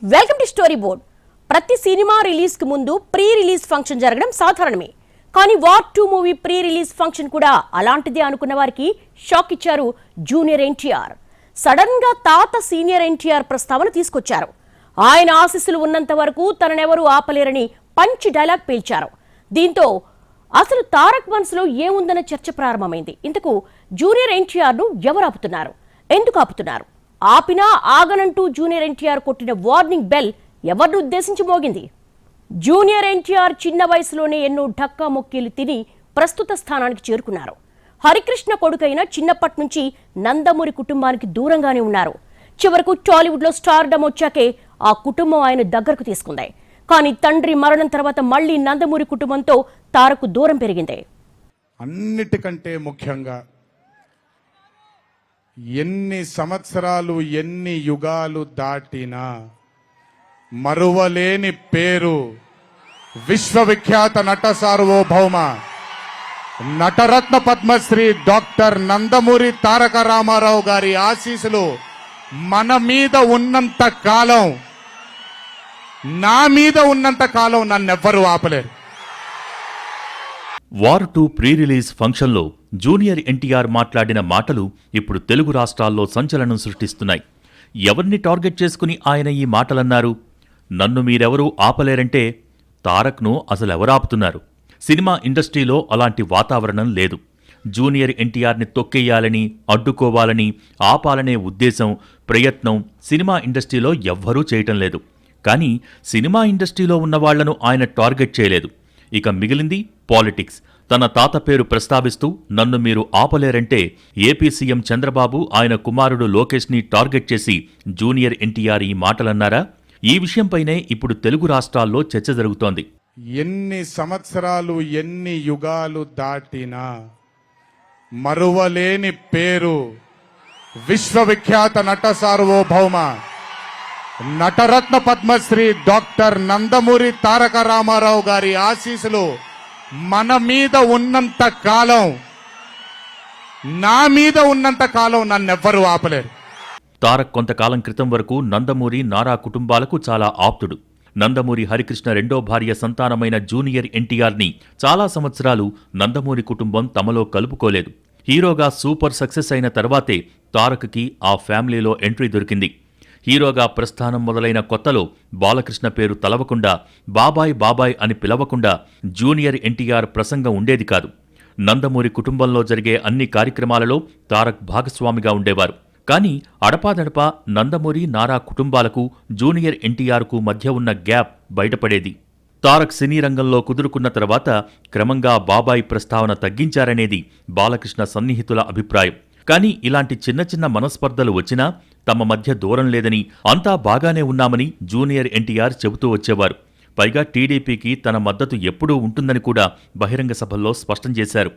Welcome to story board. ప్రతి cinema release కి ముందు ప్రీ రిలీజ్ ఫంక్షన్ జరగడం సాధారణమే. కానీ war 2 movie pre release function కూడా అలాంటిదే అనుకున్న వారికి షాక్ ఇచ్చారు జూనియర్ ఎన్టీఆర్. సడన్ గా తాత సీనియర్ ఎన్టీఆర్ ప్రస్తావన తీసుకొచ్చారు. ఆయన ఆశీస్సులు ఉన్నంత వరకు తననెవరూ ఆపలేరని పంచ్ డైలాగ్ పేల్చారు. దీంతో అసలు తారక్ మనసులో ఏముందన్న చర్చ ప్రారంభమైంది. ఇంతకు జూనియర్ ఎన్టీఆర్ ను ఎవరు ఆపుతున్నారు, ఎందుకు ఆపుతున్నారు? ఆపినా ఆగనంటూ జూనియర్ ఎన్టీఆర్ కొట్టిన వార్నింగ్ బెల్ ఎవరిని ఉద్దేశించి మోగింది? జూనియర్ ఎన్టీఆర్ చిన్న వయసులోనే ఎన్నో ఢక్కా మొక్కీలు తిని ప్రస్తుత స్థానానికి చేరుకున్నారు. హరికృష్ణ కొడుకైన చిన్నప్పటి నుంచి నందమూరి కుటుంబానికి దూరంగానే ఉన్నారు. చివరకు టాలీవుడ్ లో స్టార్డమ్ వచ్చాకే ఆ కుటుంబం ఆయన దగ్గరకు తీసుకుంది. కానీ తండ్రి మరణం తర్వాత మళ్లీ నందమూరి కుటుంబంతో తారకు దూరం పెరిగింది. అన్నిటికంటే ముఖ్యంగా ఎన్ని సంవత్సరాలు ఎన్ని యుగాలు దాటినా మరువలేని పేరు విశ్వవిఖ్యాత నట సార్వభౌమ నటరత్న పద్మశ్రీ డాక్టర్ నందమూరి తారక రామారావు గారి ఆశీస్సులు మన మీద ఉన్నంత కాలం, నా మీద ఉన్నంత కాలం నన్నెవ్వరూ ఆపలేరు. వార్ 2 ప్రీ రిలీజ్ ఫంక్షన్లో జూనియర్ ఎన్టీఆర్ మాట్లాడిన మాటలు ఇప్పుడు తెలుగు రాష్ట్రాల్లో సంచలనం సృష్టిస్తున్నాయి. ఎవరిని టార్గెట్ చేసుకుని ఆయన ఈ మాటలన్నారు? నన్ను మీరెవరూ ఆపలేరంటే తారక్ను అసలెవరాపుతున్నారు? సినిమా ఇండస్ట్రీలో అలాంటి వాతావరణం లేదు. జూనియర్ ఎన్టీఆర్ని తొక్కేయాలని, అడ్డుకోవాలని, ఆపాలనే ఉద్దేశం, ప్రయత్నం సినిమా ఇండస్ట్రీలో ఎవ్వరూ చేయటం లేదు. కానీ సినిమా ఇండస్ట్రీలో ఉన్నవాళ్లను ఆయన టార్గెట్ చేయలేదు. ఇక మిగిలింది పాలిటిక్స్. తన తాత పేరు ప్రస్తావిస్తూ నన్ను మీరు ఆపలేరంటే ఏపీ సీఎం చంద్రబాబు ఆయన కుమారుడు లోకేష్ని టార్గెట్ చేసి జూనియర్ ఎన్టీఆర్ ఈ మాటలన్నారా? ఈ విషయంపైనే ఇప్పుడు తెలుగు రాష్ట్రాల్లో చర్చ జరుగుతోంది. ఎన్ని సంవత్సరాలు ఎన్ని యుగాలు దాటినా మరువలేని పేరు విశ్వవిఖ్యాత నట సార్వభౌమ నటరత్న పద్మశ్రీ డాక్టర్ నందమూరి తారక రామారావు గారి ఆశీస్సులు మన మీద ఉన్నంత కాలం, నా మీద ఉన్నంత కాలం నన్నెవ్వరూ ఆపలేరు. తారక్ కొంతకాలం క్రితం వరకు నందమూరి నారా కుటుంబాలకు చాలా ఆప్తుడు. నందమూరి హరికృష్ణ రెండో భార్య సంతానమైన జూనియర్ ఎన్టీఆర్ని చాలా సంవత్సరాలు నందమూరి కుటుంబం తమలో కలుపుకోలేదు. హీరోగా సూపర్ సక్సెస్ అయిన తర్వాతే తారక్కి ఆ ఫ్యామిలీలో ఎంట్రీ దొరికింది. హీరోగా ప్రస్థానం మొదలైన కొత్తలో బాలకృష్ణ పేరు తలవకుండా, బాబాయ్ బాబాయ్ అని పిలవకుండా జూనియర్ ఎన్టీఆర్ ప్రసంగం ఉండేది కాదు. నందమూరి కుటుంబంలో జరిగే అన్ని కార్యక్రమాలలో తారక్ భాగస్వామిగా ఉండేవారు. కానీ అడపాదడపా నందమూరి నారా కుటుంబాలకు జూనియర్ ఎన్టీఆర్కు మధ్య ఉన్న గ్యాప్ బయటపడేది. తారక్ సినీ రంగంలో కుదురుకున్న తర్వాత క్రమంగా బాబాయ్ ప్రస్తావన తగ్గించారనేది బాలకృష్ణ సన్నిహితుల అభిప్రాయం. కానీ ఇలాంటి చిన్న చిన్న మనస్పర్ధలు వచ్చినా తమ మధ్య దూరం లేదని, అంతా బాగానే ఉన్నామని జూనియర్ ఎన్టీఆర్ చెబుతూ వచ్చేవారు. పైగా టీడీపీకి తన మద్దతు ఎప్పుడూ ఉంటుందని కూడా బహిరంగ సభల్లో స్పష్టం చేశారు.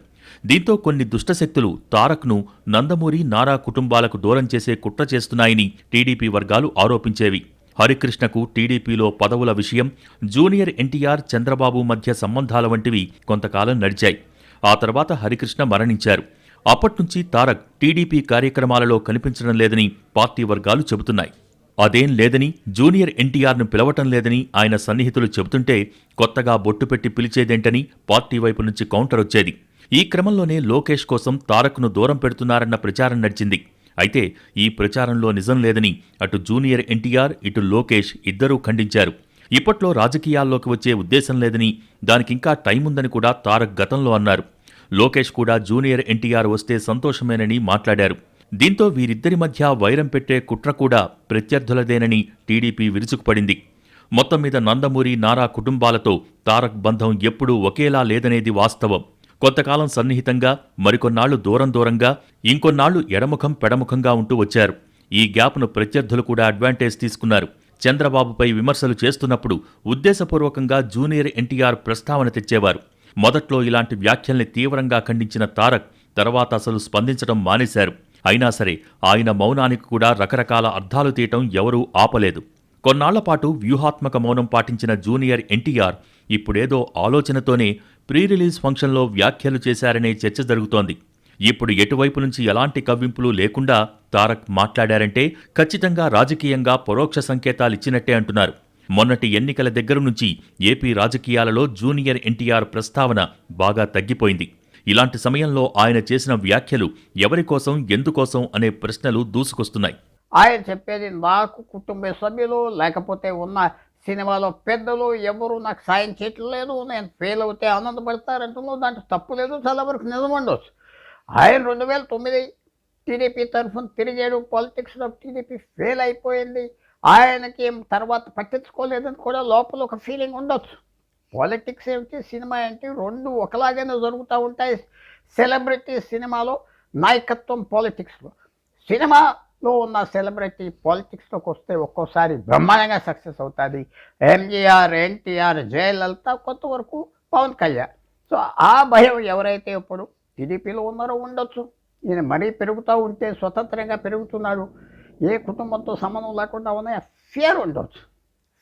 దీంతో కొన్ని దుష్టశక్తులు తారక్ను నందమూరి నారా కుటుంబాలకు దూరం చేసే కుట్ర చేస్తున్నాయని టీడీపీ వర్గాలు ఆరోపించేవి. హరికృష్ణకు టీడీపీలో పదవుల విషయం, జూనియర్ ఎన్టీఆర్ చంద్రబాబు మధ్య సంబంధాల వంటివి కొంతకాలం నడిచాయి. ఆ తర్వాత హరికృష్ణ మరణించారు. అప్పట్నుంచి తారక్ టీడీపీ కార్యక్రమాలలో కనిపించడం లేదని పార్టీ వర్గాలు చెబుతున్నాయి. అదేం లేదని, జూనియర్ ఎన్టీఆర్ను పిలవటం లేదని ఆయన సన్నిహితులు చెబుతుంటే కొత్తగా బొట్టు పెట్టి పిలిచేదేంటని పార్టీ వైపు నుంచి కౌంటర్ వచ్చేది. ఈ క్రమంలోనే లోకేష్ కోసం తారక్ను దూరం పెడుతున్నారన్న ప్రచారం నడిచింది. అయితే ఈ ప్రచారంలో నిజం లేదని అటు జూనియర్ ఎన్టీఆర్, ఇటు లోకేష్ ఇద్దరూ ఖండించారు. ఇప్పట్లో రాజకీయాల్లోకి వచ్చే ఉద్దేశం లేదని, దానికింకా టైం ఉందని కూడా తారక్ గతంలో అన్నారు. లోకేష్ కూడా జూనియర్ ఎన్టీఆర్ వస్తే సంతోషమేనని మాట్లాడారు. దీంతో వీరిద్దరి మధ్య వైరం పెట్టే కుట్ర కూడా ప్రత్యర్థులదేనని టీడీపీ విరుచుకుపడింది. మొత్తం మీద నందమూరి నారా కుటుంబాలతో తారక్ బంధం ఎప్పుడూ ఒకేలా లేదనేది వాస్తవం. కొంతకాలం సన్నిహితంగా, మరికొన్నాళ్లు దూరంగా, ఇంకొన్నాళ్లు ఎడముఖం పెడముఖంగా ఉంటూ వచ్చారు. ఈ గ్యాప్ను ప్రత్యర్థులు కూడా అడ్వాంటేజ్ తీసుకున్నారు. చంద్రబాబుపై విమర్శలు చేస్తున్నప్పుడు ఉద్దేశపూర్వకంగా జూనియర్ ఎన్టీఆర్ ప్రస్తావన తెచ్చేవారు. మొదట్లో ఇలాంటి వ్యాఖ్యల్ని తీవ్రంగా ఖండించిన తారక్ తర్వాత అసలు స్పందించడం మానేశారు. అయినా సరే ఆయన మౌనానికి కూడా రకరకాల అర్థాలు తీయటం ఎవరూ ఆపలేదు. కొన్నాళ్లపాటు వ్యూహాత్మక మౌనం పాటించిన జూనియర్ ఎన్టీఆర్ ఇప్పుడేదో ఆలోచనతోనే ప్రీ రిలీజ్ ఫంక్షన్లో వ్యాఖ్యలు చేశారనే చర్చ జరుగుతోంది. ఇప్పుడు ఎటువైపు నుంచి ఎలాంటి కవ్వింపులు లేకుండా తారక్ మాట్లాడారంటే ఖచ్చితంగా రాజకీయంగా పరోక్ష సంకేతాలిచ్చినట్టే అంటున్నారు. మొన్నటి ఎన్నికల దగ్గర నుంచి ఏపీ రాజకీయాలలో జూనియర్ ఎన్టీఆర్ ప్రస్తావన బాగా తగ్గిపోయింది. ఇలాంటి సమయంలో ఆయన చేసిన వ్యాఖ్యలు ఎవరి కోసం, ఎందుకోసం అనే ప్రశ్నలు దూసుకొస్తున్నాయి. ఆయన చెప్పేది నాకు కుటుంబ సభ్యులు లేకపోతే ఉన్న సినిమాలో పెద్దలు ఎవరు నాకు సాయం చేయట్లేదు, నేను ఫెయిల్ అవుతే ఆనందపడతారంటున్నాను. దాంట్లో తప్పు లేదు, చాలా వరకు నిజం ఉండవచ్చు. ఆయన 2009 టీడీపీ తరఫున తిరిగాడు, పాలిటిక్స్లో టీడీపీ ఫెయిల్ అయిపోయింది, ఆయనకి తర్వాత పట్టించుకోలేదని కూడా లోపల ఒక ఫీలింగ్ ఉండొచ్చు. పాలిటిక్స్ ఏమిటి, సినిమా ఏంటి, రెండు ఒకలాగానే జరుగుతూ ఉంటాయి. సెలబ్రిటీ సినిమాలో నాయకత్వం పాలిటిక్స్లో, సినిమాలో ఉన్న సెలబ్రిటీ పాలిటిక్స్లోకి వస్తే ఒక్కోసారి బ్రహ్మాండంగా సక్సెస్ అవుతుంది. ఎంజీఆర్, ఎన్టీఆర్, జయలలిత, కొంతవరకు పవన్ కళ్యాణ్. సో ఆ భయం ఎవరైతే ఇప్పుడు టీడీపీలో ఉన్నారో ఉండొచ్చు. ఈయన మరీ పెరుగుతూ ఉంటే స్వతంత్రంగా పెరుగుతున్నాడు, ఏ కుటుంబంతో సంబంధం లేకుండా ఉన్నాయి, ఫియర్ ఉండొచ్చు.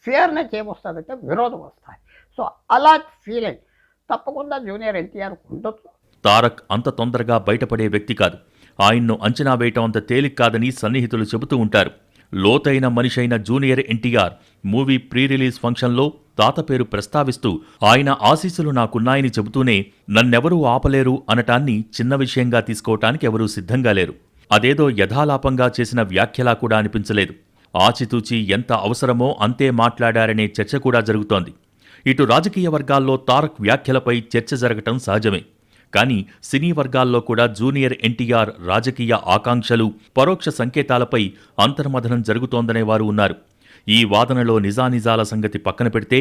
ఫియర్ నుంచి ఏమొస్తుందంటే విరోధం వస్తాయి. సో అలాంటి ఫీలింగ్ తప్పకుండా జూనియర్ ఎన్టీఆర్ ఉండొచ్చు. తారక్ అంత తొందరగా బయటపడే వ్యక్తి కాదు. ఆయన్ను అంచనా వేయటం అంత తేలిక కాదని సన్నిహితులు చెబుతూ ఉంటారు. లోతైన మనిషైన junior NTR movie pre release ఫంక్షన్లో తాత పేరు ప్రస్తావిస్తూ ఆయన ఆశీస్సులు నాకున్నాయని చెబుతూనే నన్నెవరూ ఆపలేరు అనటాన్ని చిన్న విషయంగా తీసుకోవటానికి ఎవరూ సిద్ధంగా లేరు. అదేదో యథాలాపంగా చేసిన వ్యాఖ్యలా కూడా అనిపించలేదు. ఆచితూచి ఎంత అవసరమో అంతే మాట్లాడారనే చర్చ కూడా జరుగుతోంది. ఇటు రాజకీయ వర్గాల్లో తారక్ వ్యాఖ్యలపై చర్చ జరగటం సహజమే. కానీ సినీ వర్గాల్లో కూడా జూనియర్ ఎన్టీఆర్ రాజకీయ ఆకాంక్షలు, పరోక్ష సంకేతాలపై అంతర్మథనం జరుగుతోందనేవారు ఉన్నారు. ఈ వాదనలో నిజానిజాల సంగతి పక్కన పెడితే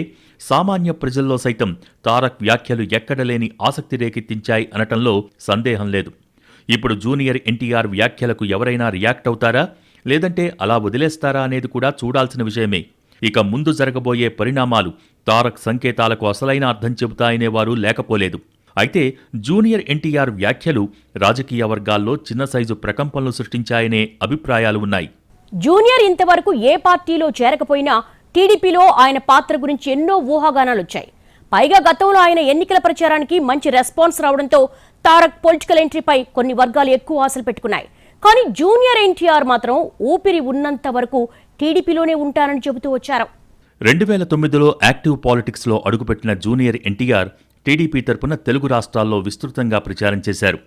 సామాన్య ప్రజల్లో సైతం తారక్ వ్యాఖ్యలు ఎక్కడలేని ఆసక్తి రేకెత్తించాయి అనటంలో సందేహం లేదు. ఇప్పుడు జూనియర్ ఎన్టీఆర్ వ్యాఖ్యలకు ఎవరైనా రియాక్ట్ అవుతారా, లేదంటే అలా వదిలేస్తారా అనేది కూడా చూడాల్సిన విషయమే. ఇక ముందు జరగబోయే పరిణామాలు తారక్ సంకేతాలకు అసలైన అర్థం చెబుతాయనేవారు లేకపోలేదు. అయితే జూనియర్ ఎన్టీఆర్ వ్యాఖ్యలు రాజకీయ వర్గాల్లో చిన్న సైజు ప్రకంపనలు సృష్టించాయనే అభిప్రాయాలు ఉన్నాయి. జూనియర్ ఇంతవరకు ఏ పార్టీలో చేరకపోయినా టీడీపీలో ఆయన పాత్ర గురించి ఎన్నో ఊహాగానాలొచ్చాయి. పైగా గతంలో ఆయన ఎన్నికల ప్రచారానికి మంచి రెస్పాన్స్ రావడంతో తారక్ పొలిటికల్ ఎంట్రీపై కొన్ని వర్గాలు ఎక్కువ ఆశలు పెట్టుకున్నాయి. కానీ జూనియర్ ఎన్టీఆర్ మాత్రం ఊపిరి ఉన్నంత వరకు టీడీపీలోనే ఉంటారని చెబుతూ వచ్చారు. 2009లో యాక్టివ్ పాలిటిక్స్లో అడుగుపెట్టిన జూనియర్ ఎన్టీఆర్ టీడీపీ తరపున తెలుగు రాష్ట్రాల్లో విస్తృతంగా ప్రచారం చేశారు.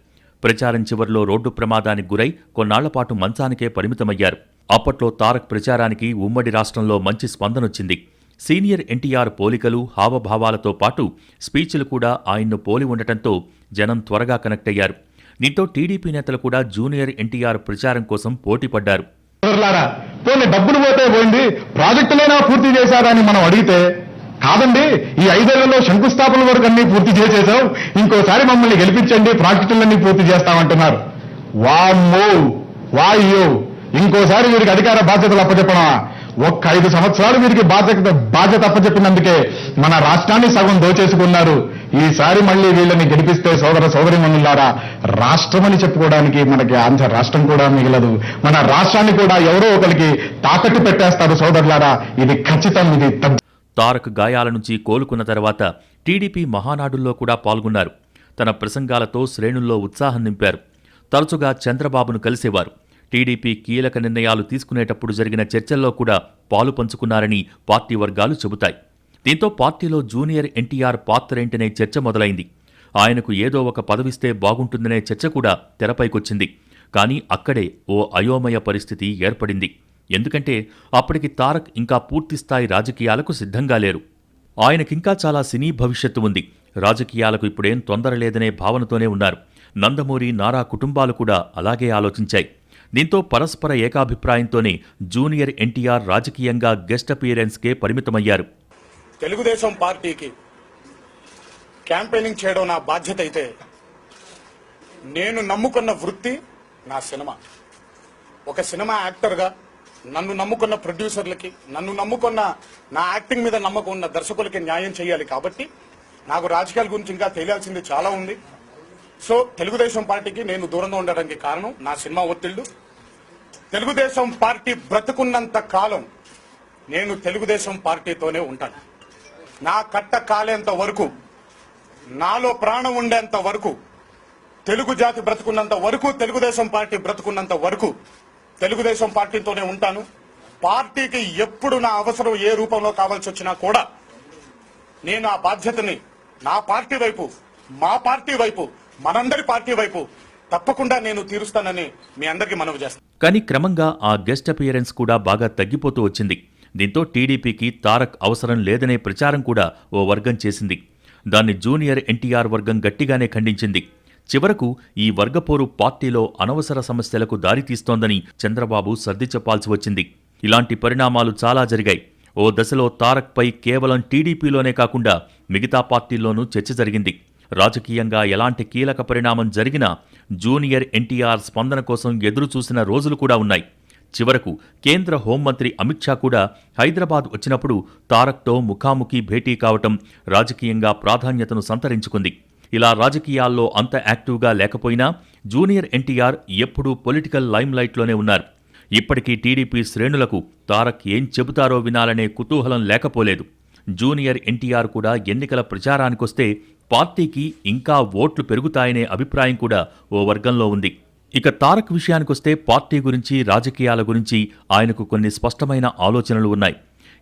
ప్రచారం చివరిలో రోడ్డు ప్రమాదానికి గురై కొన్నాళ్లపాటు మంచానికే పరిమితమయ్యారు. అప్పట్లో తారక్ ప్రచారానికి ఉమ్మడి రాష్ట్రంలో మంచి స్పందనొచ్చింది. సీనియర్ ఎన్టీఆర్ పోలికలు, హావభావాలతో పాటు స్పీచ్లు కూడా ఆయన్ను పోలి ఉండటంతో జనం త్వరగా కనెక్ట్ అయ్యారు. దీంతో టీడీపీ నేతలు కూడా జూనియర్ ఎన్టీఆర్ ప్రచారం కోసం పోటీపడ్డారు. డబ్బులు పోతే పోయింది, ప్రాజెక్టులైనా పూర్తి చేశారని మనం అడిగితే కాదండి, ఈ 5 ఏళ్లలో శంకుస్థాపన వరకు అన్ని పూర్తి చేసేసాం, ఇంకోసారి మమ్మల్ని గెలిపించండి, ప్రాజెక్టులన్నీ పూర్తి చేస్తామంటున్నారు. వామ్మో వాయ్యో, ఇంకోసారి వీరికి అధికార బాధ్యతలు అప్పచెప్పడమా? ఒక్క 5 సంవత్సరాలు వీరికి బాధ్యత అప్పచెప్పినందుకే మన రాష్ట్రాన్ని సగం దోచేసుకున్నారు. ఈసారి మళ్ళీ వీళ్ళని గెలిపిస్తే సోదర సోదరిమణులారా, రాష్ట్రమని చెప్పుకోవడానికి మనకి ఆంధ్ర రాష్ట్రం కూడా మిగలదు. మన రాష్ట్రాన్ని కూడా ఎవరో ఒకరికి తాకట్టు పెట్టేస్తారు సోదరులారా, ఇది ఖచ్చితం. ఇది తారక్ గాయాల నుంచి కోలుకున్న తర్వాత టీడీపీ మహానాడుల్లో కూడా పాల్గొన్నారు. తన ప్రసంగాలతో శ్రేణుల్లో ఉత్సాహం నింపారు. తరచుగా చంద్రబాబును కలిసేవారు. టీడీపీ కీలక నిర్ణయాలు తీసుకునేటప్పుడు జరిగిన చర్చల్లో కూడా పాలు పంచుకున్నారని పార్టీ వర్గాలు చెబుతాయి. దీంతో పార్టీలో జూనియర్ ఎన్టీఆర్ పాత్రేంటనే చర్చ మొదలైంది. ఆయనకు ఏదో ఒక పదవిస్తే బాగుంటుందనే చర్చ కూడా తెరపైకొచ్చింది. కానీ అక్కడే ఓ అయోమయ పరిస్థితి ఏర్పడింది. ఎందుకంటే అప్పటికి తారక్ ఇంకా పూర్తిస్థాయి రాజకీయాలకు సిద్ధంగా లేరు. ఆయనకింకా చాలా సినీ భవిష్యత్తు ఉంది. రాజకీయాలకు ఇప్పుడేం తొందర లేదనే భావనతోనే ఉన్నారు. నందమూరి, నారా కుటుంబాలు కూడా అలాగే ఆలోచించాయి. దీంతో పరస్పర ఏకాభిప్రాయంతోనే జూనియర్ ఎన్టీఆర్ రాజకీయంగా గెస్ట్ అపియరెన్స్కే పరిమితమయ్యారు. తెలుగుదేశం పార్టీకి క్యాంపెయినింగ్ చేయడం నా బాధ్యత అయితే, నేను నమ్ముకున్న వృత్తి నా సినిమా. ఒక సినిమా యాక్టర్గా నన్ను నమ్ముకున్న ప్రొడ్యూసర్లకి, నన్ను నమ్ముకున్న నా యాక్టింగ్ మీద నమ్మకం ఉన్న దర్శకులకి న్యాయం చేయాలి. కాబట్టి నాకు రాజకీయాల గురించి ఇంకా తెలియాల్సింది చాలా ఉంది. సో తెలుగుదేశం పార్టీకి నేను దూరంగా ఉండడానికి కారణం నా సినిమా ఒత్తిళ్లు. తెలుగుదేశం పార్టీ బ్రతుకున్నంత కాలం నేను తెలుగుదేశం పార్టీతోనే ఉంటాను. నా కట్ట కాలేంత వరకు, నాలో ప్రాణం ఉండేంత వరకు తెలుగు జాతి బ్రతుకున్నంత వరకు, తెలుగుదేశం పార్టీ బ్రతుకున్నంత వరకు తెలుగుదేశం పార్టీతోనే ఉంటాను. పార్టీకి ఎప్పుడు నా అవసరం ఏ రూపంలో కావాల్సి వచ్చినా కూడా నేను ఆ బాధ్యతని నా పార్టీ వైపు, మా పార్టీ వైపు, మనందరి పార్టీ వైపు తప్పకుండా నేను తీరుస్తానని మీ అందరికీ మనవి చేస్తాను. కానీ క్రమంగా ఆ గెస్ట్ అపియరెన్స్ కూడా బాగా తగ్గిపోతూ వచ్చింది. దీంతో టీడీపీకి తారక్ అవసరం లేదనే ప్రచారం కూడా ఓ వర్గం చేసింది. దాన్ని జూనియర్ ఎన్టీఆర్ వర్గం గట్టిగానే ఖండించింది. చివరకు ఈ వర్గపోరు పార్టీలో అనవసర సమస్యలకు దారితీస్తోందని చంద్రబాబు సర్ది చెప్పాల్సి వచ్చింది. ఇలాంటి పరిణామాలు చాలా జరిగాయి. ఓ దశలో తారక్పై కేవలం టీడీపీలోనే కాకుండా మిగతా పార్టీల్లోనూ చర్చ జరిగింది. రాజకీయంగా ఎలాంటి కీలక పరిణామం జరిగినా జూనియర్ ఎన్టీఆర్ స్పందన కోసం ఎదురుచూసిన రోజులు కూడా ఉన్నాయి. చివరకు కేంద్ర హోంమంత్రి అమిత్ షా కూడా హైదరాబాద్ వచ్చినప్పుడు తారక్తో ముఖాముఖి భేటీ కావటం రాజకీయంగా ప్రాధాన్యతను సంతరించుకుంది. ఇలా రాజకీయాల్లో అంత యాక్టివ్గా లేకపోయినా జూనియర్ ఎన్టీఆర్ ఎప్పుడూ పొలిటికల్ లైమ్లైట్లోనే ఉన్నారు. ఇప్పటికీ టీడీపీ శ్రేణులకు తారక్ ఏం చెబుతారో వినాలనే కుతూహలం లేకపోలేదు. జూనియర్ ఎన్టీఆర్ కూడా ఎన్నికల ప్రచారానికొస్తే పార్టీకి ఇంకా ఓట్లు పెరుగుతాయనే అభిప్రాయం కూడా ఓ వర్గంలో ఉంది. ఇక తారక్ విషయానికొస్తే పార్టీ గురించి, రాజకీయాల గురించి ఆయనకు కొన్ని స్పష్టమైన ఆలోచనలు ఉన్నాయి.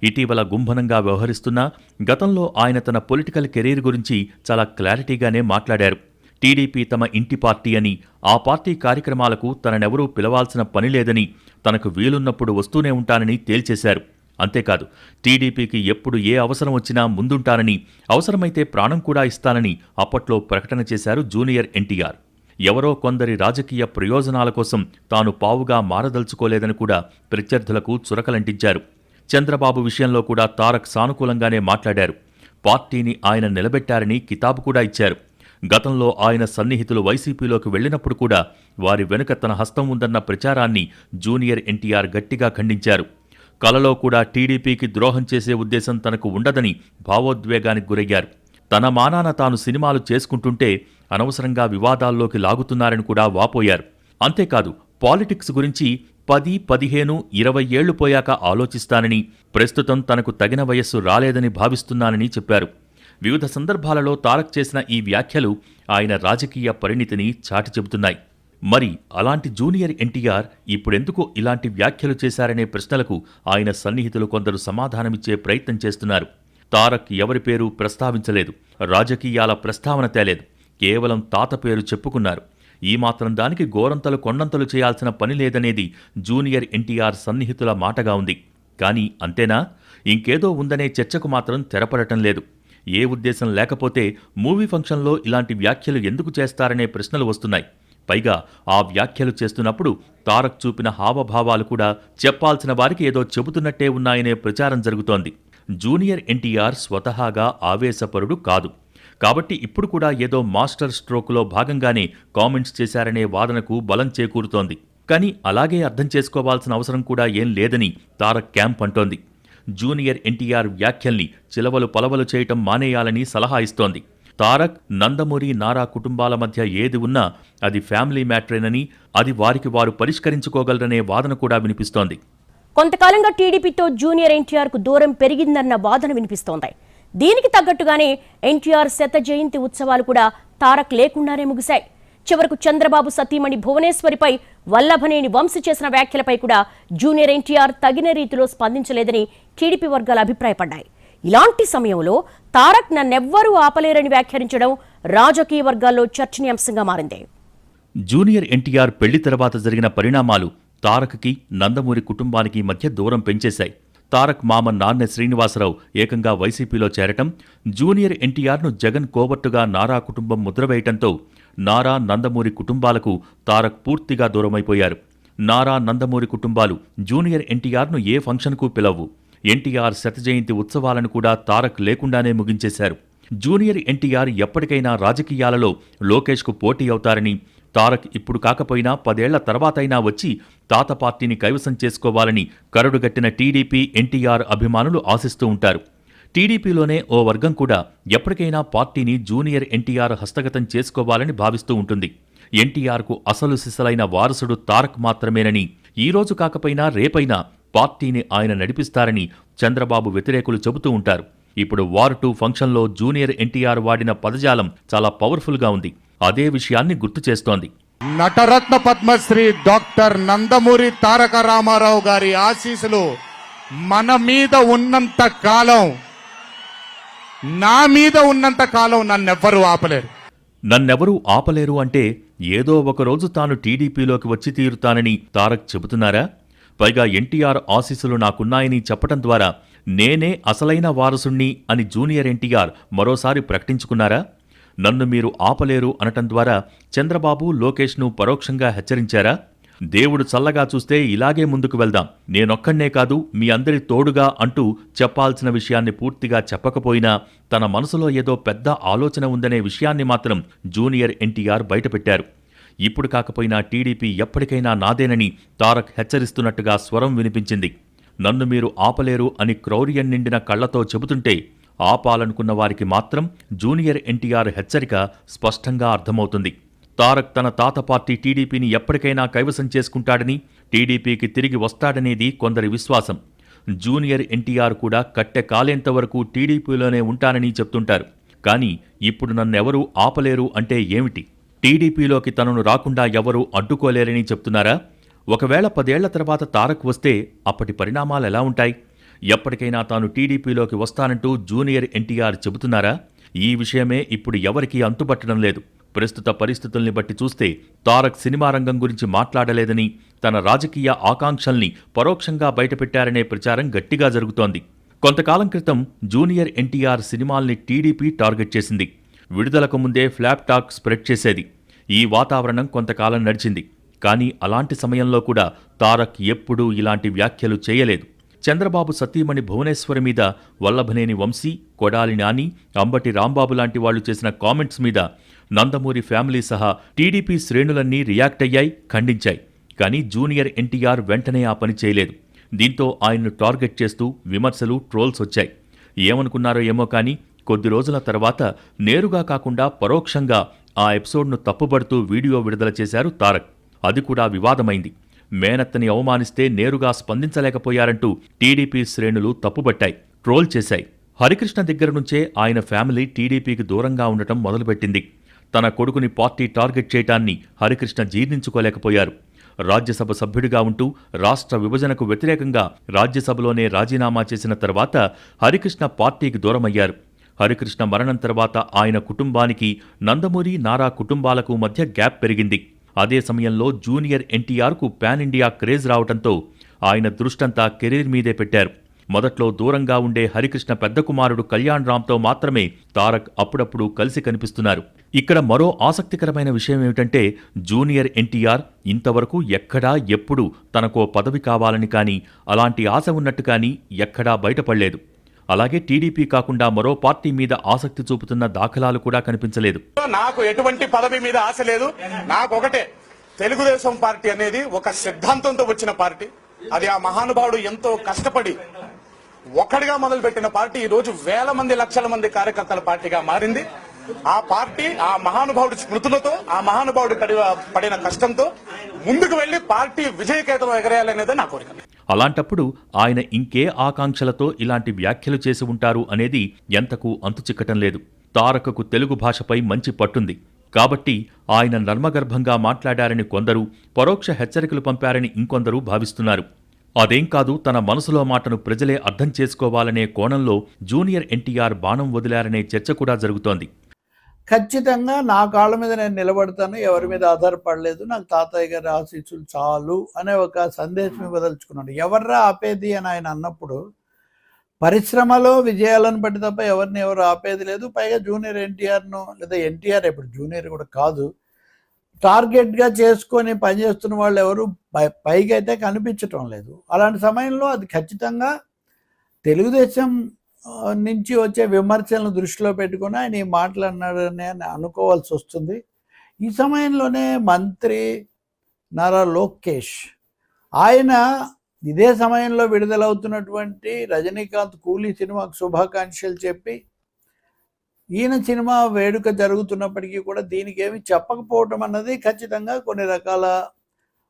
ఇటీవల గుంభనంగా వ్యవహరిస్తున్నా గతంలో ఆయన తన పొలిటికల్ కెరీర్ గురించి చాలా క్లారిటీగానే మాట్లాడారు. టీడీపీ తమ ఇంటి పార్టీ అని, ఆ పార్టీ కార్యక్రమాలకు తననెవరూ పిలవాల్సిన పని లేదని, తనకు వీలున్నప్పుడు వస్తూనే ఉంటానని తేల్చేశారు. అంతేకాదు టీడీపీకి ఎప్పుడు ఏ అవసరం వచ్చినా ముందుంటానని, అవసరమైతే ప్రాణం కూడా ఇస్తానని అప్పట్లో ప్రకటన చేశారు జూనియర్ ఎన్టీఆర్. ఎవరో కొందరి రాజకీయ ప్రయోజనాల కోసం తాను పావుగా మారదలుచుకోలేదని కూడా ప్రత్యర్థులకు చురకలంటించారు. చంద్రబాబు విషయంలో కూడా తారక్ సానుకూలంగానే మాట్లాడారు. పార్టీని ఆయన నిలబెట్టారని కితాబు కూడా ఇచ్చారు. గతంలో ఆయన సన్నిహితులు వైసీపీలోకి వెళ్లినప్పుడు కూడా వారి వెనుక తన హస్తం ఉందన్న ప్రచారాన్ని జూనియర్ ఎన్టీఆర్ గట్టిగా ఖండించారు. కలలో కూడా టీడీపీకి ద్రోహం చేసే ఉద్దేశం తనకు ఉండదని భావోద్వేగానికి గురయ్యారు. తన మానాన తాను సినిమాలు చేసుకుంటుంటే అనవసరంగా వివాదాల్లోకి లాగుతున్నారని కూడా వాపోయారు. అంతేకాదు పాలిటిక్స్ గురించి 10, 15, 20 ఏళ్లు పోయాక ఆలోచిస్తానని, ప్రస్తుతం తనకు తగిన వయస్సు రాలేదని భావిస్తున్నానని చెప్పారు. వివిధ సందర్భాలలో తారక్ చేసిన ఈ వ్యాఖ్యలు ఆయన రాజకీయ పరిణితిని చాటి చెబుతున్నాయి. మరి అలాంటి జూనియర్ ఎన్టీఆర్ ఇప్పుడెందుకు ఇలాంటి వ్యాఖ్యలు చేశారనే ప్రశ్నలకు ఆయన సన్నిహితులు కొందరు సమాధానమిచ్చే ప్రయత్నం చేస్తున్నారు. తారక్ ఎవరి పేరు ప్రస్తావించలేదు, రాజకీయాల ప్రస్తావన తేలేదు, కేవలం తాత పేరు చెప్పుకున్నారు. ఈ మాత్రం దానికి గోరంతలు కొండంతలు చేయాల్సిన పని లేదనేది జూనియర్ ఎన్టీఆర్ సన్నిహితుల మాటగా ఉంది. కానీ అంతేనా? ఇంకేదో ఉందనే చర్చకు మాత్రం తెరపడటం లేదు. ఏ ఉద్దేశం లేకపోతే మూవీ ఫంక్షన్లో ఇలాంటి వ్యాఖ్యలు ఎందుకు చేస్తారనే ప్రశ్నలు వస్తున్నాయి. పైగా ఆ వ్యాఖ్యలు చేస్తున్నప్పుడు తారక్ చూపిన హావభావాలు కూడా చెప్పాల్సిన వారికి ఏదో చెబుతున్నట్టే ఉన్నాయనే ప్రచారం జరుగుతోంది. జూనియర్ ఎన్టీఆర్ స్వతహాగా ఆవేశపరుడు కాదు. కాబట్టి ఇప్పుడు కూడా ఏదో మాస్టర్ స్ట్రోక్లో భాగంగానే కామెంట్స్ చేశారనే వాదనకు బలం చేకూరుతోంది. కానీ అలాగే అర్థం చేసుకోవాల్సిన అవసరం కూడా ఏం లేదని తారక్ క్యాంప్ అంటోంది. జూనియర్ ఎన్టీఆర్ వ్యాఖ్యల్ని చిలవలు పలవలు చేయటం మానేయాలని సలహా ఇస్తోంది. తారక్, నందమూరి, నారా కుటుంబాల మధ్య ఏది ఉన్నా అది ఫ్యామిలీ మ్యాటరేనని, అది వారికి వారు పరిష్కరించుకోగలరనే వాదన కూడా వినిపిస్తోంది. కొంతకాలంగా టీడీపీతో జూనియర్ ఎన్టీఆర్కు దూరం పెరిగిందన్న వాదన వినిపిస్తోంది. దీనికి తగ్గట్టుగానే ఎన్టీఆర్ శత జయంతి ఉత్సవాలు కూడా తారక్ లేకుండానే ముగిశాయి. చివరకు చంద్రబాబు సతీమణి భువనేశ్వరిపై వల్లభనేని వంశీ చేసిన వ్యాఖ్యలపై కూడా జూనియర్ ఎన్టీఆర్ తగిన రీతిలో స్పందించలేదని టీడీపీ వర్గాలు అభిప్రాయపడ్డాయి. ఇలాంటి సమయంలో తారక్ నన్నెవ్వరూ ఆపలేరని వ్యాఖ్యానించడం రాజకీయ వర్గాల్లో చర్చనీయాంశంగా మారింది. జూనియర్ ఎన్టీఆర్ పెళ్లి తర్వాత జరిగిన పరిణామాలు తారక్కి, నందమూరి కుటుంబానికి మధ్య దూరం పెంచేశాయి. తారక్ మామ నాన్నె శ్రీనివాసరావు ఏకంగా వైసీపీలో చేరటం, జూనియర్ ఎన్టీఆర్ను జగన్ కోవర్టుగా నారా కుటుంబం ముద్రవేయటంతో నారా, నందమూరి కుటుంబాలకు తారక్ పూర్తిగా దూరమైపోయారు. నారా, నందమూరి కుటుంబాలు జూనియర్ ఎన్టీఆర్ను ఏ ఫంక్షన్కు పిలవు. ఎన్టీఆర్ శత జయంతి ఉత్సవాలను కూడా తారక్ లేకుండానే ముగించేశారు. జూనియర్ ఎన్టీఆర్ ఎప్పటికైనా రాజకీయాలలో లోకేష్కు పోటీ అవుతారని, తారక్ ఇప్పుడు కాకపోయినా 10 ఏళ్ల తర్వాతైనా వచ్చి తాత పార్టీని కైవసం చేసుకోవాలని కరడుగట్టిన టీడీపీ, ఎన్టీఆర్ అభిమానులు ఆశిస్తూ ఉంటారు. టీడీపీలోనే ఓ వర్గం కూడా ఎప్పటికైనా పార్టీని జూనియర్ ఎన్టీఆర్ హస్తగతం చేసుకోవాలని భావిస్తూ ఉంటుంది. ఎన్టీఆర్కు అసలు సిసలైన వారసుడు తారక్ మాత్రమేనని, ఈరోజు కాకపోయినా రేపైనా పార్టీని ఆయన నడిపిస్తారని చంద్రబాబు వ్యతిరేకులు చెబుతూ ఉంటారు. ఇప్పుడు వార్ 2 ఫంక్షన్లో జూనియర్ ఎన్టీఆర్ వాడిన పదజాలం చాలా పవర్ఫుల్గా ఉంది. అదే విషయాన్ని గుర్తు చేస్తోంది. నటరత్న పద్మశ్రీ డాక్టర్ నందమూరి తారక రామారావు గారి ఆశీస్సులు మన మీద ఉన్నంత కాలం, నా మీద ఉన్నంత కాలం నన్నెవ్వరూ ఆపలేరు. నన్నెవరూ ఆపలేరు అంటే ఏదో ఒకరోజు తాను టీడీపీలోకి వచ్చి తీరుతానని తారక్ చెబుతున్నారా? పైగా ఎన్టీఆర్ ఆశీస్సులు నాకున్నాయని చెప్పటం ద్వారా నేనే అసలైన వారసుణ్ణి అని జూనియర్ ఎన్టీఆర్ మరోసారి ప్రకటించుకున్నారా? నన్ను మీరు ఆపలేరు అనటం ద్వారా చంద్రబాబు, లోకేష్ను పరోక్షంగా హెచ్చరించారా? దేవుడు చల్లగా చూస్తే ఇలాగే ముందుకు వెళ్దాం, నేనొక్కడ్నే కాదు మీ అందరి తోడుగా అంటూ చెప్పాల్సిన విషయాన్ని పూర్తిగా చెప్పకపోయినా తన మనసులో ఏదో పెద్ద ఆలోచన ఉందనే విషయాన్ని మాత్రం జూనియర్ ఎన్టీఆర్ బయటపెట్టారు. ఇప్పుడు కాకపోయినా టీడీపీ ఎప్పటికైనా నాదేనని తారక్ హెచ్చరిస్తున్నట్టుగా స్వరం వినిపించింది. నన్ను మీరు ఆపలేరు అని క్రౌర్యం నిండిన కళ్లతో చెబుతుంటే ఆపాలనుకున్న వారికి మాత్రం జూనియర్ ఎన్టీఆర్ హెచ్చరిక స్పష్టంగా అర్థమవుతుంది. తారక్ తన తాత పార్టీ టీడీపీని ఎప్పటికైనా కైవసం చేసుకుంటాడని, టీడీపీకి తిరిగి వస్తాడనేది కొందరి విశ్వాసం. జూనియర్ ఎన్టీఆర్ కూడా కట్టె కాలేంత వరకు టీడీపీలోనే ఉంటానని చెప్తుంటారు. కానీ ఇప్పుడు నన్నెవరూ ఆపలేరు అంటే ఏమిటి? టీడీపీలోకి తనను రాకుండా ఎవరూ అడ్డుకోలేరని చెప్తున్నారా? ఒకవేళ 10 ఏళ్ల తర్వాత తారక్ వస్తే అప్పటి పరిణామాలెలా ఉంటాయి? ఎప్పటికైనా తాను టీడీపీలోకి వస్తానంటూ జూనియర్ ఎన్టీఆర్ చెబుతున్నారా? ఈ విషయమే ఇప్పుడు ఎవరికీ అంతుపట్టడం లేదు. ప్రస్తుత పరిస్థితుల్ని బట్టి చూస్తే తారక్ సినిమా రంగం గురించి మాట్లాడలేదని, తన రాజకీయ ఆకాంక్షల్ని పరోక్షంగా బయటపెట్టారనే ప్రచారం గట్టిగా జరుగుతోంది. కొంతకాలం క్రితం జూనియర్ ఎన్టీఆర్ సినిమాల్ని టీడీపీ టార్గెట్ చేసింది. విడుదలకు ముందే ఫ్లాప్ టాక్ స్ప్రెడ్ చేసేది. ఈ వాతావరణం కొంతకాలం నడిచింది. కానీ అలాంటి సమయంలో కూడా తారక్ ఎప్పుడూ ఇలాంటి వ్యాఖ్యలు చేయలేదు. చంద్రబాబు సతీమణి భువనేశ్వరి మీద వల్లభనేని వంశీ, కొడాలి నాని, అంబటి రాంబాబు లాంటి వాళ్లు చేసిన కామెంట్స్ మీద నందమూరి ఫ్యామిలీ సహా టీడీపీ శ్రేణులన్నీ రియాక్ట్ అయ్యాయి, ఖండించాయి. కానీ జూనియర్ ఎన్టీఆర్ వెంటనే ఆ పని చేయలేదు. దీంతో ఆయన్ను టార్గెట్ చేస్తూ విమర్శలు, ట్రోల్స్ వచ్చాయి. ఏమనుకున్నారో ఏమో కానీ కొద్ది రోజుల తర్వాత నేరుగా కాకుండా పరోక్షంగా ఆ ఎపిసోడ్ను తప్పుబడుతూ వీడియో విడుదల చేశారు తారక్. అది కూడా వివాదమైంది. మేనత్తని అవమానిస్తే నేరుగా స్పందించలేకపోయారంటూ టీడీపీ శ్రేణులు తప్పుబట్టాయి, ట్రోల్ చేశాయి. హరికృష్ణ దగ్గర నుంచే ఆయన ఫ్యామిలీ టీడీపీకి దూరంగా ఉండటం మొదలుపెట్టింది. తన కొడుకుని పార్టీ టార్గెట్ చేయటాన్ని హరికృష్ణ జీర్ణించుకోలేకపోయారు. రాజ్యసభ సభ్యుడిగా ఉంటూ రాష్ట్ర విభజనకు వ్యతిరేకంగా రాజ్యసభలోనే రాజీనామా చేసిన తర్వాత హరికృష్ణ పార్టీకి దూరమయ్యారు. హరికృష్ణ మరణం తర్వాత ఆయన కుటుంబానికి, నందమూరి, నారా కుటుంబాలకు మధ్య గ్యాప్ పెరిగింది. అదే సమయంలో జూనియర్ ఎన్టీఆర్కు పాన్ ఇండియా క్రేజ్ రావడంతో ఆయన దృష్టంతా కెరీర్ మీదే పెట్టారు. మొదట్లో దూరంగా ఉండే హరికృష్ణ పెద్ద కుమారుడు కళ్యాణ్ రామ్తో మాత్రమే తారక్ అప్పుడప్పుడు కలిసి కనిపిస్తున్నారు. ఇక్కడ మరో ఆసక్తికరమైన విషయం ఏమిటంటే జూనియర్ ఎన్టీఆర్ ఇంతవరకు ఎక్కడా ఎప్పుడూ తనకో పదవి కావాలని కానీ, అలాంటి ఆశ ఉన్నట్టు కానీ ఎక్కడా బయటపడలేదు. అలాగే టీడీపీ కాకుండా మరో పార్టీ మీద ఆసక్తి చూపుతున్న దాఖలాలు కూడా కనిపించలేదు. నాకు ఎటువంటి పదవి మీద ఆశ లేదు. నాకు ఒకటే, తెలుగుదేశం పార్టీ అనేది ఒక సిద్ధాంతంతో వచ్చిన పార్టీ. అది ఆ మహానుభావుడు ఎంతో కష్టపడి ఒక్కడిగా మొదలుపెట్టిన పార్టీ ఈ రోజు వేల మంది, లక్షల మంది కార్యకర్తల పార్టీగా మారింది. ఆ పార్టీ ఆ మహానుభావుడి స్మృతులతో, ఆ మహానుభావుడు పడిన కష్టంతో ముందుకు వెళ్లి పార్టీ విజయకేతనం ఎగరేయాలనేదే నా కోరిక. అలాంటప్పుడు ఆయన ఇంకే ఆకాంక్షలతో ఇలాంటి వ్యాఖ్యలు చేసి ఉంటారు అనేది ఎంతకు అంతుచిక్కటం లేదు. తారకకు తెలుగు భాషపై మంచి పట్టుంది. కాబట్టి ఆయన నర్మగర్భంగా మాట్లాడారని కొందరు, పరోక్ష హెచ్చరికలు పంపారని ఇంకొందరు భావిస్తున్నారు. అదేం కాదు, తన మనసులో మాటను ప్రజలే అర్థం చేసుకోవాలనే కోణంలో జూనియర్ ఎన్టీఆర్ బాణం వదిలారనే చర్చ కూడా జరుగుతోంది. ఖచ్చితంగా నా కాళ్ళ మీద నేను నిలబడతాను, ఎవరి మీద ఆధారపడలేదు, నాకు తాతయ్య గారి ఆశీస్సులు చాలు అనే ఒక సందేశం ఇవ్వదలుచుకున్నాడు. ఎవర్రా ఆపేది అని ఆయన అన్నప్పుడు పరిశ్రమలో విజయాలను బట్టి తప్ప ఎవరిని ఎవరు ఆపేది లేదు. పైగా జూనియర్ ఎన్టీఆర్ను, లేదా ఎన్టీఆర్ ఇప్పుడు జూనియర్ కూడా కాదు, టార్గెట్గా చేసుకొని పనిచేస్తున్న వాళ్ళు ఎవరు పైగా అయితే కనిపించటం లేదు. అలాంటి సమయంలో అది ఖచ్చితంగా తెలుగుదేశం నుంచి వచ్చే విమర్శలను దృష్టిలో పెట్టుకుని ఆయన ఈ మాట్లాడినాడని అనుకోవాల్సి వస్తుంది. ఈ సమయంలోనే మంత్రి నారా లోకేష్ ఆయన ఇదే సమయంలో విడుదలవుతున్నటువంటి రజనీకాంత్ కూలీ సినిమాకు శుభాకాంక్షలు చెప్పి, ఈయన సినిమా వేడుక జరుగుతున్నప్పటికీ కూడా దీనికి ఏమి చెప్పకపోవటం అన్నది ఖచ్చితంగా కొన్ని రకాల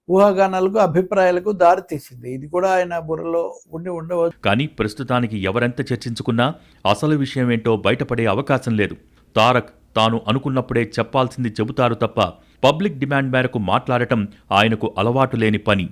ఊహాగానాలకు, అభిప్రాయాలకు దారితీసింది. ఇది కూడా ఆయన బుర్రలో ఉండవచ్చు. కానీ ప్రస్తుతానికి ఎవరెంత చర్చించుకున్నా అసలు విషయం ఏంటో బయటపడే అవకాశం లేదు. తారక్ తాను అనుకున్నప్పుడే చెప్పాల్సింది చెబుతారు తప్ప పబ్లిక్ డిమాండ్ మేరకు మాట్లాడటం ఆయనకు అలవాటు లేని పని.